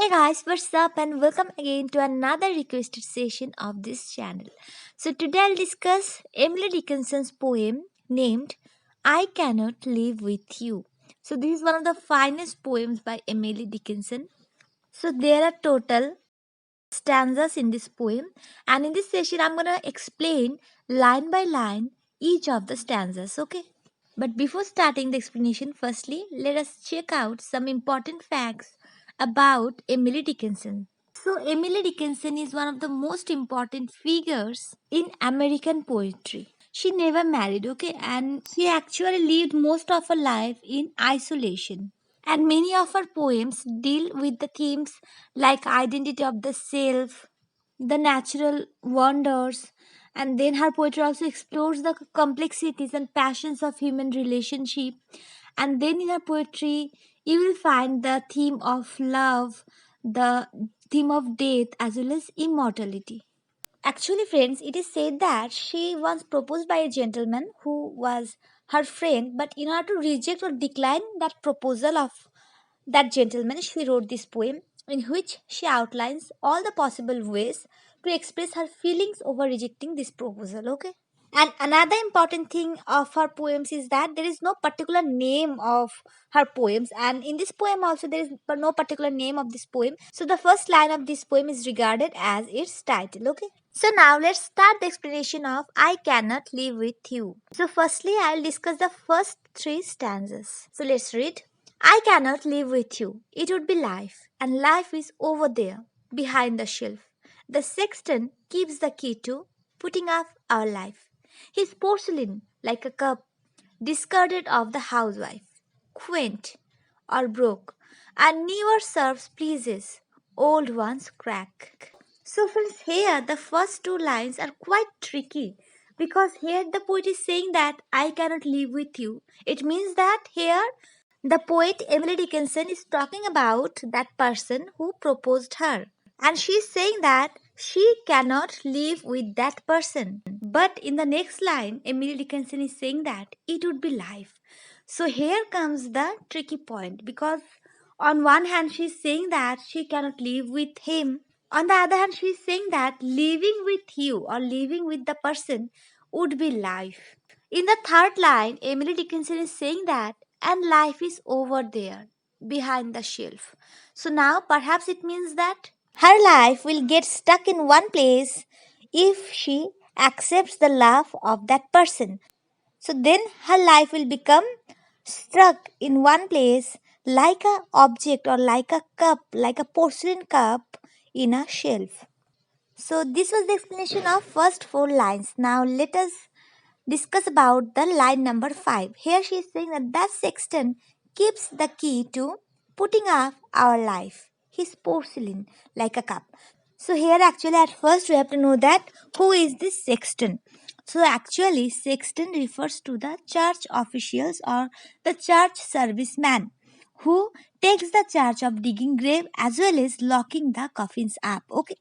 Hey guys, what's up and welcome again to another requested session of this channel. So today I'll discuss Emily Dickinson's poem named I Cannot Live With You. So this is one of the finest poems by Emily Dickinson. So there are total stanzas in this poem, and in this session I'm going to explain line by line each of the stanzas, okay? But before starting the explanation, firstly, let us check out some important facts about Emily Dickinson. So, Emily Dickinson is one of the most important figures in American poetry. She never married, okay, and she actually lived most of her life in isolation. And many of her poems deal with the themes like identity of the self, the natural wonders, and then her poetry also explores the complexities and passions of human relationship. And then in her poetry you will find the theme of love, the theme of death, as well as immortality. Actually, friends, it is said that she once proposed by a gentleman who was her friend, but in order to reject or decline that proposal of that gentleman, she wrote this poem in which she outlines all the possible ways to express her feelings over rejecting this proposal. Okay. And another important thing of her poems is that there is no particular name of her poems, and in this poem also there is no particular name of this poem. So the first line of this poem is regarded as its title. Okay. So now let's start the explanation of I Cannot Live With You. So firstly I'll discuss the first three stanzas. So let's read. I cannot live with you. It would be life, and life is over there, behind the shelf. The sexton keeps the key to putting off our life. His porcelain, like a cup, discarded of the housewife, quaint or broke, and never serves pleases, old ones crack. So, friends, here the first two lines are quite tricky because here the poet is saying that I cannot live with you. It means that here the poet Emily Dickinson is talking about that person who proposed her. And she is saying that she cannot live with that person. But in the next line, Emily Dickinson is saying that it would be life. So here comes the tricky point because on one hand she is saying that she cannot live with him. On the other hand, she is saying that living with you or living with the person would be life. In the third line, Emily Dickinson is saying that and life is over there behind the shelf. So now perhaps it means that her life will get stuck in one place if she accepts the love of that person. So then her life will become stuck in one place like a object or like a cup, like a porcelain cup in a shelf. So this was the explanation of first four lines. Now let us discuss about the line number 5. Here she is saying that sexton keeps the key to putting off our life. His porcelain like a cup. So here actually at first we have to know that who is this sexton. So actually sexton refers to the church officials or the church serviceman who takes the charge of digging grave as well as locking the coffins up. Okay.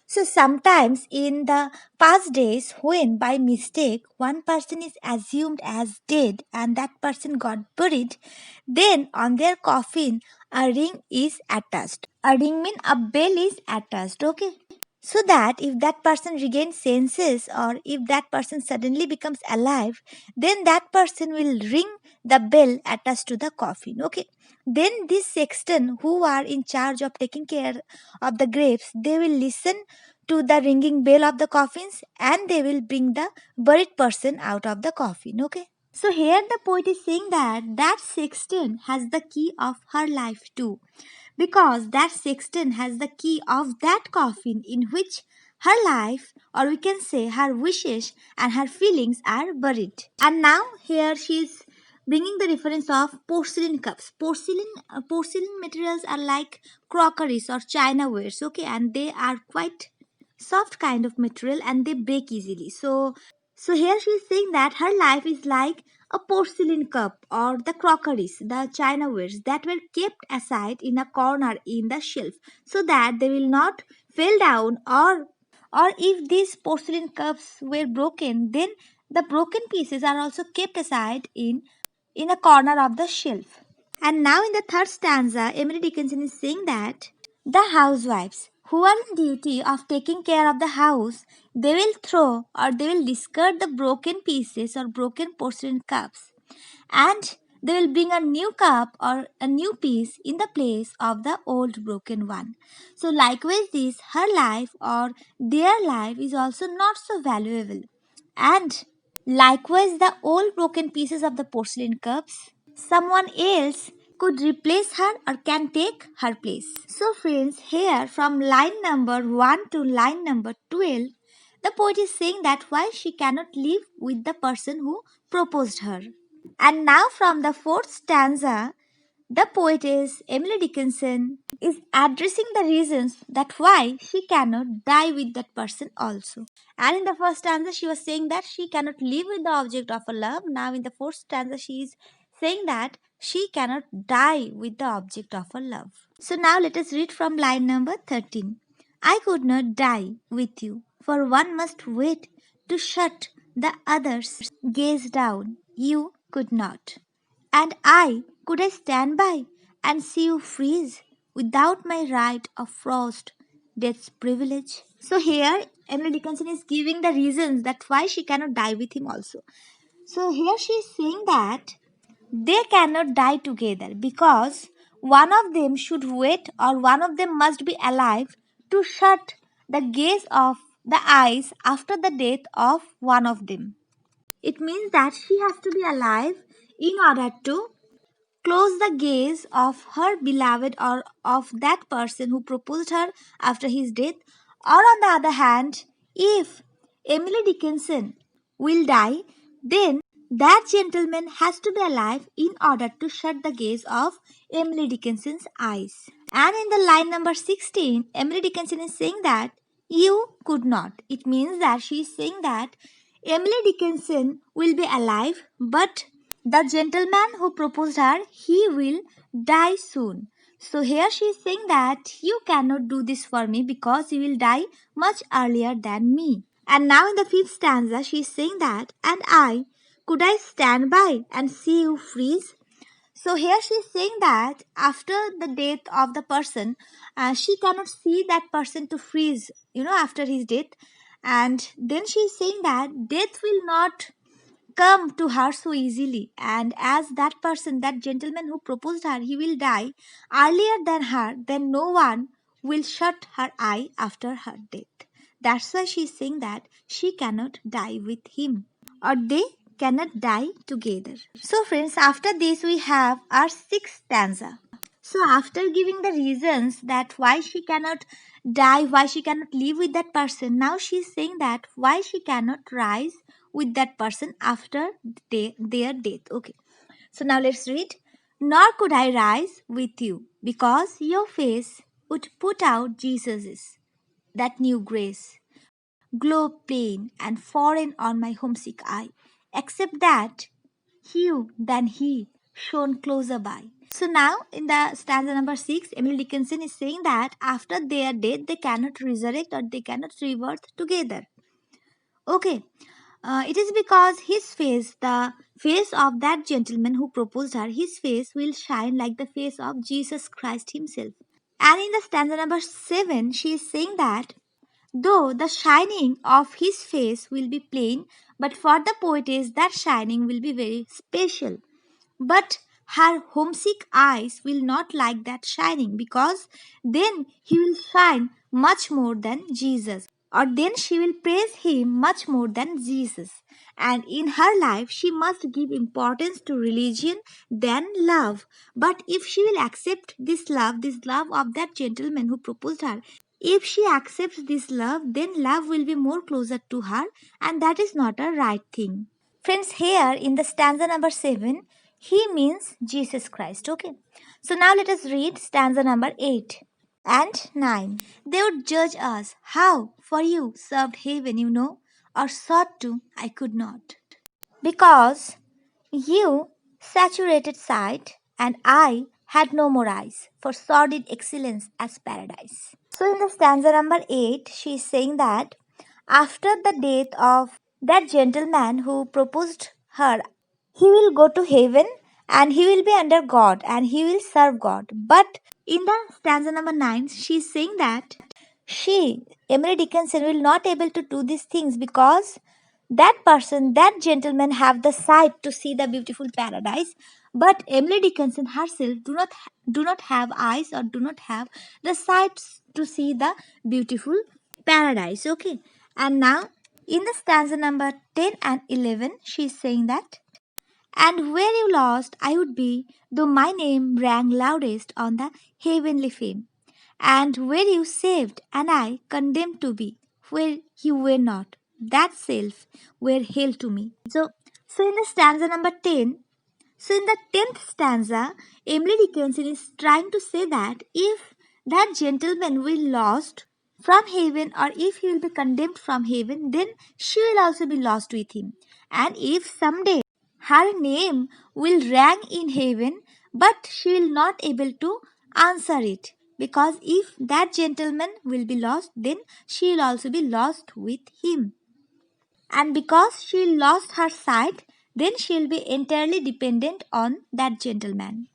So sometimes in the past days, when by mistake one person is assumed as dead and that person got buried, then on their coffin a ring is attached. A ring means a bell is attached, okay? So that if that person regains senses or if that person suddenly becomes alive, then that person will ring the bell attached to the coffin, okay? Then this sexton who are in charge of taking care of the graves, they will listen to the ringing bell of the coffins and they will bring the buried person out of the coffin, okay? So here the poet is saying that sexton has the key of her life too, because that sexton has the key of that coffin in which her life, or we can say her wishes and her feelings, are buried. And now here she is bringing the reference of porcelain cups. Porcelain materials are like crockeries or chinawares, okay, and they are quite soft kind of material and they break easily. So here she is saying that her life is like a porcelain cup or the crockeries, the chinawares that were kept aside in a corner in the shelf so that they will not fall down, or if these porcelain cups were broken, then the broken pieces are also kept aside in a corner of the shelf. And now in the third stanza, Emily Dickinson is saying that The housewives who are in duty of taking care of the house, they will throw or they will discard the broken pieces or broken porcelain cups, and they will bring a new cup or a new piece in the place of the old broken one. So likewise this her life or their life is also not so valuable. And likewise the old broken pieces of the porcelain cups, someone else could replace her or can take her place. So friends, here from line number 1 to line number 12, the poet is saying that why she cannot live with the person who proposed her. And now from the fourth stanza, the poetess Emily Dickinson is addressing the reasons that why she cannot die with that person also. And in the first stanza, she was saying that she cannot live with the object of her love. Now, in the fourth stanza, she is saying that she cannot die with the object of her love. So, now let us read from line number 13. I could not die with you, for one must wait to shut the other's gaze down. You could not. And could I stand by and see you freeze without my right of frost, death's privilege? So here Emily Dickinson is giving the reasons that why she cannot die with him also. So here she is saying that they cannot die together because one of them should wait or one of them must be alive to shut the gaze of the eyes after the death of one of them. It means that she has to be alive in order to close the gaze of her beloved or of that person who proposed her after his death. Or on the other hand, if Emily Dickinson will die, then that gentleman has to be alive in order to shut the gaze of Emily Dickinson's eyes. And in the line number 16, Emily Dickinson is saying that you could not. It means that she is saying that Emily Dickinson will be alive, but the gentleman who proposed her, he will die soon. So here she is saying that you cannot do this for me because you will die much earlier than me. And now in the fifth stanza, she is saying that, and could I stand by and see you freeze? So here she is saying that after the death of the person, she cannot see that person to freeze, after his death. And then she is saying that death will not come to her so easily, and as that person, that gentleman who proposed her, he will die earlier than her, then no one will shut her eye after her death. That's why she is saying that she cannot die with him, or they cannot die together. So friends, after this we have our sixth stanza. So after giving the reasons that why she cannot die, why she cannot live with that person, now she is saying that why she cannot rise with that person after their death. Okay. So now let's read. Nor could I rise with you, because your face would put out Jesus's, that new grace, glow plain and foreign on my homesick eye, except that you than he shone closer by. So now in the stanza number 6, Emily Dickinson is saying that after their death they cannot resurrect or they cannot rebirth together. Okay, it is because his face, the face of that gentleman who proposed her, his face will shine like the face of Jesus Christ himself. And in the stanza number 7, she is saying that though the shining of his face will be plain, but for the poetess that shining will be very special. But her homesick eyes will not like that shining, because then he will shine much more than Jesus, or then she will praise him much more than Jesus. And in her life, she must give importance to religion than love. But if she will accept this love of that gentleman who proposed her, if she accepts this love, then love will be more closer to her, and that is not a right thing. Friends, here in the stanza number 7, he means Jesus Christ. Okay. So now let us read stanza number 8 and 9. They would judge us. How? For you served heaven, or sought to, I could not. Because you saturated sight, and I had no more eyes for sordid excellence as paradise. So in the stanza number 8, she is saying that after the death of that gentleman who proposed her, he will go to heaven and he will be under God and he will serve God. But in the stanza number 9, she is saying that Emily Dickinson, will not able to do these things because that person, that gentleman, have the sight to see the beautiful paradise, but Emily Dickinson herself do not have eyes or do not have the sight to see the beautiful paradise. Okay, and now in the stanza number 10 and 11, she is saying that, and where you lost I would be, though my name rang loudest on the heavenly fame, and where you saved and I condemned to be, where you were not, that self were hell to me. So in the stanza number 10, so in the 10th stanza, Emily Dickinson is trying to say that if that gentleman will lost from heaven, or if he will be condemned from heaven, then she will also be lost with him. And if someday her name will rank in heaven, but she will not able to answer it, because if that gentleman will be lost, then she will also be lost with him, and because she lost her sight, then she will be entirely dependent on that gentleman.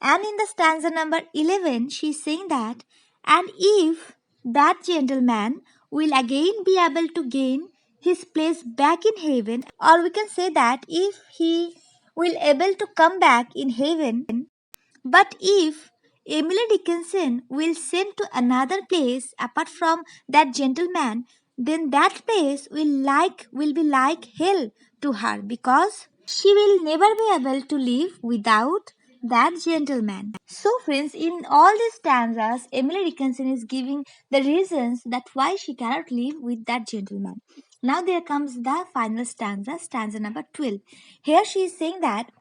And in the stanza number 11, she is saying that, and if that gentleman will again be able to gain his place back in heaven, or we can say that if he will able to come back in heaven, but if Emily Dickinson will send to another place apart from that gentleman, then that place will be like hell to her, because she will never be able to live without that gentleman. So friends, in all these stanzas, Emily Dickinson is giving the reasons that why she cannot live with that gentleman. Now there comes the final stanza, stanza number 12. Here she is saying that,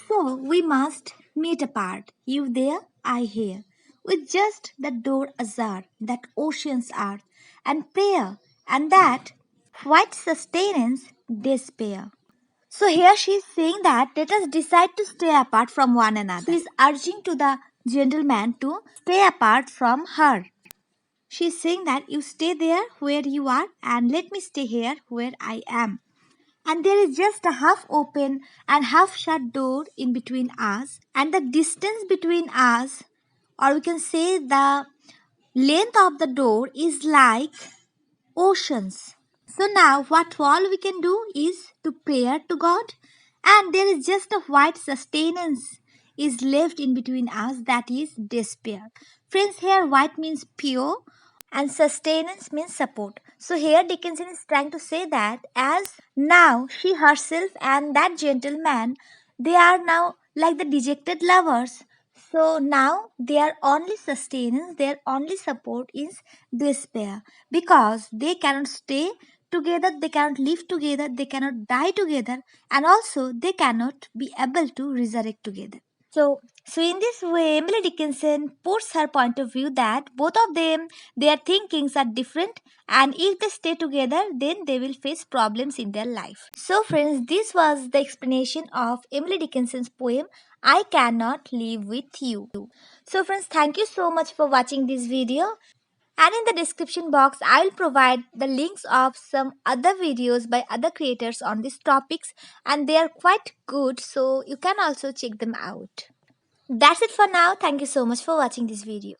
so we must meet apart, you there, I here, with just the door ajar, that ocean's art, and prayer, and that white sustenance despair. So here she is saying that let us decide to stay apart from one another. She is urging to the gentleman to stay apart from her. She is saying that you stay there where you are and let me stay here where I am. And there is just a half open and half shut door in between us, and the distance between us, or we can say the length of the door, is like oceans. So now what all we can do is to pray to God, and there is just a white sustenance is left in between us, that is despair. Friends, here white means pure and sustenance means support. So here Dickinson is trying to say that as now she herself and that gentleman, they are now like the dejected lovers. So now their only sustenance, their only support is despair, because they cannot stay together, they cannot live together, they cannot die together, and also they cannot be able to resurrect together. So in this way, Emily Dickinson puts her point of view that both of them, their thinkings are different, and if they stay together, then they will face problems in their life. So friends, this was the explanation of Emily Dickinson's poem, I Cannot Live With You. So friends, thank you so much for watching this video. And in the description box, I'll provide the links of some other videos by other creators on these topics, and they are quite good, so you can also check them out. That's it for now. Thank you so much for watching this video.